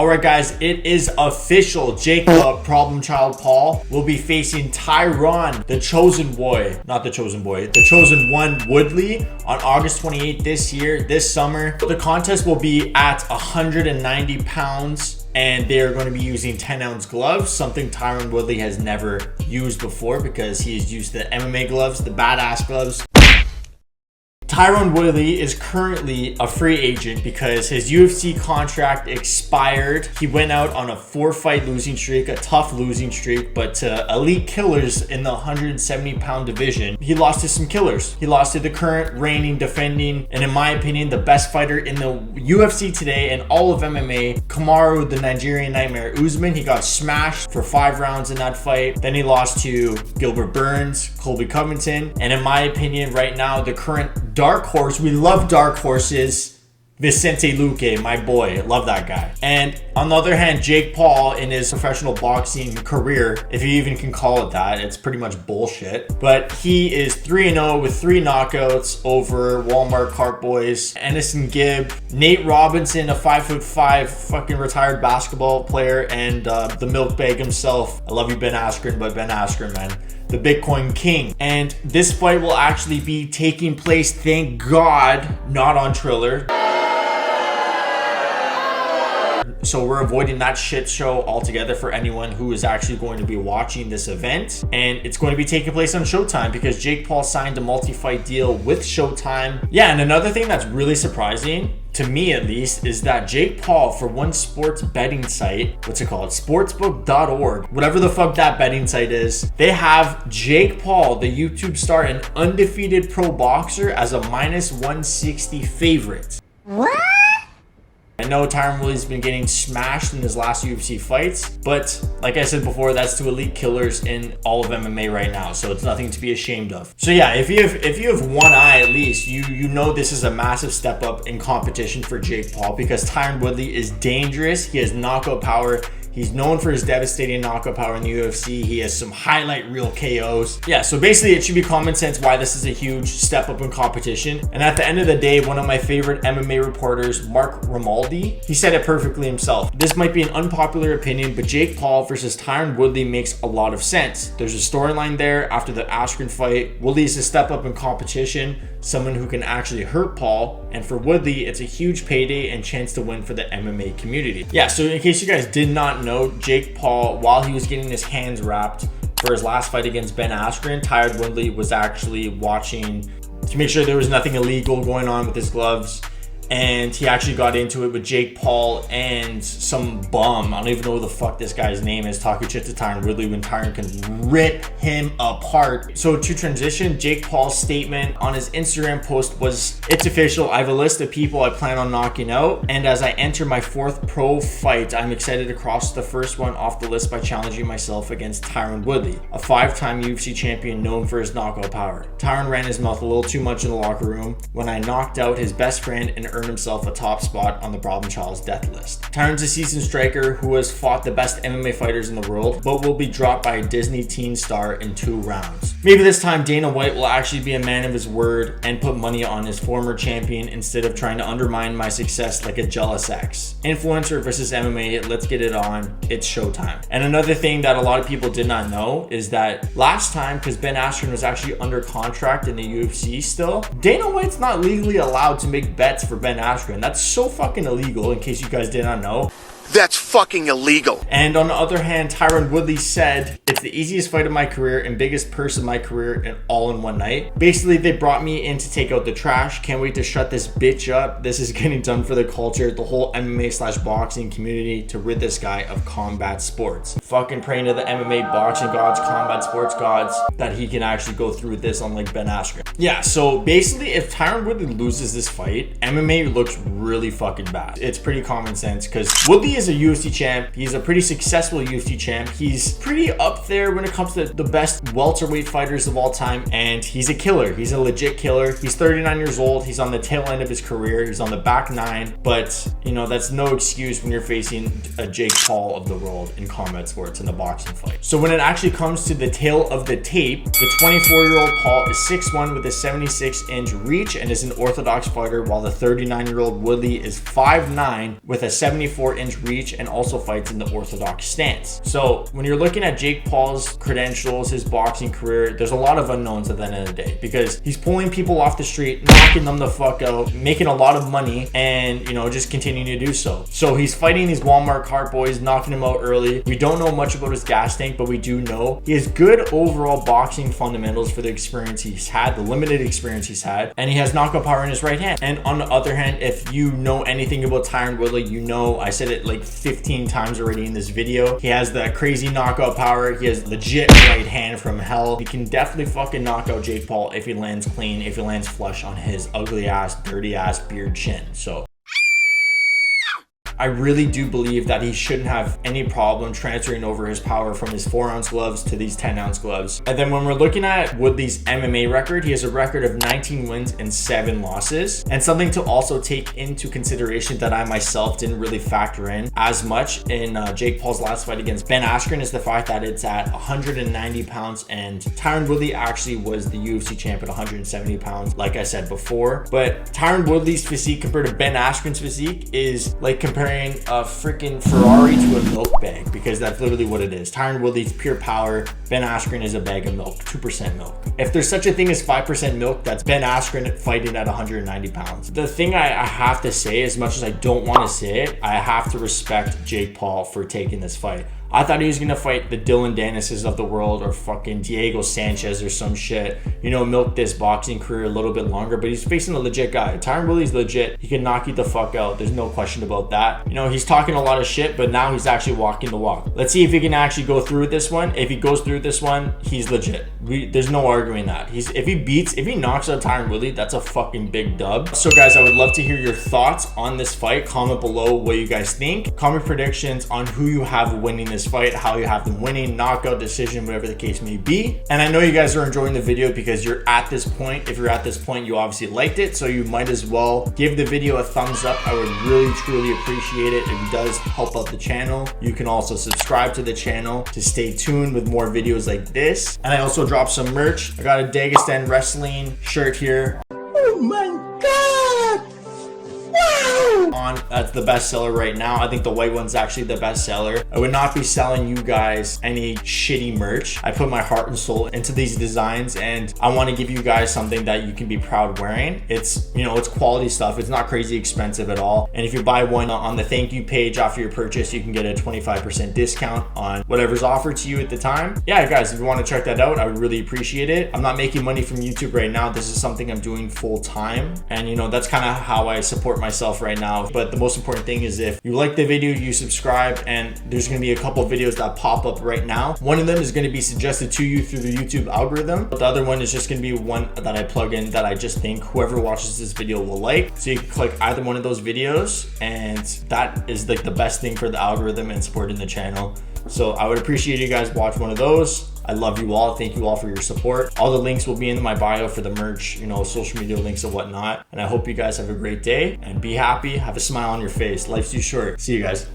All right, guys, it is official. Jake, the problem child Paul, will be facing Tyron, the chosen boy, not the chosen boy, the chosen one Woodley on August 28th this summer. The contest will be at 190 pounds. And they are going to be using 10-ounce gloves, something Tyron Woodley has never used before because he has used the MMA gloves, the badass gloves. Tyron Woodley is currently a free agent because his UFC contract expired. He went out on a 4-fight losing streak, a tough losing streak, but to elite killers in the 170-pound division, he lost to some killers. He lost to the current reigning, defending, and in my opinion, the best fighter in the UFC today and all of MMA, Kamaru, the Nigerian Nightmare Usman. He got smashed for 5 rounds in that fight. Then he lost to Gilbert Burns, Colby Covington, and in my opinion, right now, the current dark horse, we love dark horses, Vicente Luque, my boy, love that guy. And on the other hand, Jake Paul, in his professional boxing career, if you even can call it that, it's pretty much bullshit, but he is 3-0 with 3 knockouts over Walmart Cart Boys, Anderson Gibb, Nate Robinson, a 5'5" fucking retired basketball player, and the milk bag himself. I love you, Ben Askren, but Ben Askren, man, the Bitcoin King. And this fight will actually be taking place, thank God, not on Triller. So we're avoiding that shit show altogether for anyone who is actually going to be watching this event. And it's going to be taking place on Showtime because Jake Paul signed a multi-fight deal with Showtime. Yeah, and another thing that's really surprising, to me at least, is that Jake Paul, for one sports betting site, what's it called? Sportsbook.org, whatever the fuck that betting site is, they have Jake Paul, the YouTube star and undefeated pro boxer, as a -160 favorite. What? I know Tyron Woodley's been getting smashed in his last UFC fights, but like I said before, that's to elite killers in all of MMA right now, so it's nothing to be ashamed of. So yeah, if you have one eye at least, you know this is a massive step up in competition for Jake Paul because Tyron Woodley is dangerous. He has knockout power. He's known for his devastating knockout power in the UFC. He has some highlight reel KOs. Yeah, so basically it should be common sense why this is a huge step up in competition. And at the end of the day, one of my favorite MMA reporters, Mark Romaldi, he said it perfectly himself. This might be an unpopular opinion, but Jake Paul versus Tyron Woodley makes a lot of sense. There's a storyline there after the Askren fight. Woodley is a step up in competition, someone who can actually hurt Paul. And for Woodley, it's a huge payday and chance to win for the MMA community. Yeah, so in case you guys did not know, Jake Paul, while he was getting his hands wrapped for his last fight against Ben Askren, Tyron Woodley was actually watching to make sure there was nothing illegal going on with his gloves. And he actually got into it with Jake Paul and some bum, I don't even know who the fuck this guy's name is, talking shit to Tyron Woodley when Tyron can rip him apart. So to transition, Jake Paul's statement on his Instagram post was, "It's official, I have a list of people I plan on knocking out, and as I enter my 4th pro fight, I'm excited to cross the first one off the list by challenging myself against Tyron Woodley, a 5-time UFC champion known for his knockout power. Tyron ran his mouth a little too much in the locker room when I knocked out his best friend and earned himself a top spot on the Problem Child's death list. Tyron's a seasoned striker who has fought the best MMA fighters in the world, but will be dropped by a Disney teen star in 2 rounds. Maybe this time Dana White will actually be a man of his word and put money on his former champion instead of trying to undermine my success like a jealous ex. Influencer versus MMA, let's get it on. It's showtime." And another thing that a lot of people did not know is that last time, because Ben Askren was actually under contract in the UFC still, Dana White's not legally allowed to make bets for Ben Askren. That's so fucking illegal, in case you guys did not know. That's fucking illegal. And on the other hand, Tyron Woodley said, "It's the easiest fight of my career and biggest purse of my career and all in one night. Basically, they brought me in to take out the trash. Can't wait to shut this bitch up. This is getting done for the culture, the whole MMA/boxing community, to rid this guy of combat sports." Fucking praying to the MMA boxing gods, combat sports gods, that he can actually go through this unlike Ben Askren. Yeah, so basically, if Tyron Woodley loses this fight, MMA looks really fucking bad. It's pretty common sense because Woodley is a UFC champ. He's a pretty successful UFC champ. He's pretty up there when it comes to the best welterweight fighters of all time, and he's a killer. He's a legit killer. He's 39 years old. He's on the tail end of his career. He's on the back 9, but you know, that's no excuse when you're facing a Jake Paul of the world in combat sports in the boxing fight. So when it actually comes to the tail of the tape, the 24-year-old Paul is 6'1" with a 76-inch reach and is an orthodox fighter, while the 39-year-old Woodley is 5'9" with a 74-inch reach reach and also fights in the orthodox stance. So when you're looking at Jake Paul's credentials, his boxing career, there's a lot of unknowns at the end of the day, because he's pulling people off the street, knocking them the fuck out, making a lot of money, and you know, just continuing to do so. So he's fighting these Walmart cart boys, knocking him out early. We don't know much about his gas tank, but we do know he has good overall boxing fundamentals for the experience he's had, the limited experience he's had, and he has knockout power in his right hand. And on the other hand, if you know anything about Tyron Woodley, you know I said it like 15 times already in this video. He has that crazy knockout power. He has legit right hand from hell. He can definitely fucking knock out Jake Paul if he lands clean, if he lands flush on his ugly ass, dirty ass beard chin. So I really do believe that he shouldn't have any problem transferring over his power from his 4-ounce gloves to these 10-ounce gloves. And then when we're looking at Woodley's MMA record, he has a record of 19 wins and 7 losses. And something to also take into consideration that I myself didn't really factor in as much in Jake Paul's last fight against Ben Askren is the fact that it's at 190 pounds, and Tyron Woodley actually was the UFC champ at 170 pounds, like I said before. But Tyron Woodley's physique compared to Ben Askren's physique is like comparing a freaking Ferrari to a milk bag, because that's literally what it is. Tyron Woodley's pure power. Ben Askren is a bag of milk, 2% milk. If there's such a thing as 5% milk, that's Ben Askren fighting at 190 pounds. The thing I have to say, as much as I don't want to say it, I have to respect Jake Paul for taking this fight. I thought he was gonna fight the Dylan Dennises of the world, or fucking Diego Sanchez or some shit, you know, milk this boxing career a little bit longer, but he's facing a legit guy. Tyron Woodley's legit. He can knock you the fuck out. There's no question about that. You know, he's talking a lot of shit, but now he's actually walking the walk. Let's see if he can actually go through with this one. If he goes through with this one, he's legit. There's no arguing that. If he knocks out Tyron Woodley, that's a fucking big dub. So guys, I would love to hear your thoughts on this fight. Comment below what you guys think. Comment predictions on who you have winning this fight, how you have them winning, knockout, decision, whatever the case may be. And I know you guys are enjoying the video because you're at this point. If you're at this point, you obviously liked it, so you might as well give the video a thumbs up. I would really truly appreciate it. It does help out the channel. You can also subscribe to the channel to stay tuned with more videos like this. And I also dropped some merch. I got a Dagestan Wrestling shirt here. Oh my god! That's the best seller right now. I think the white one's actually the best seller. I would not be selling you guys any shitty merch. I put my heart and soul into these designs, and I want to give you guys something that you can be proud wearing. It's, you know, it's quality stuff. It's not crazy expensive at all. And if you buy one on the thank you page after your purchase, you can get a 25% discount on whatever's offered to you at the time. Yeah, guys, if you want to check that out, I would really appreciate it. I'm not making money from YouTube right now. This is something I'm doing full time, and you know, that's kind of how I support myself right now. But the most important thing is if you like the video, you subscribe, and there's going to be a couple of videos that pop up right now. One of them is going to be suggested to you through the YouTube algorithm, but the other one is just going to be one that I plug in that I just think whoever watches this video will like. So you can click either one of those videos, and that is like the best thing for the algorithm and supporting the channel. So I would appreciate you guys watch one of those. I love you all. Thank you all for your support. All the links will be in my bio for the merch, you know, social media links and whatnot. And I hope you guys have a great day and be happy. Have a smile on your face. Life's too short. See you guys.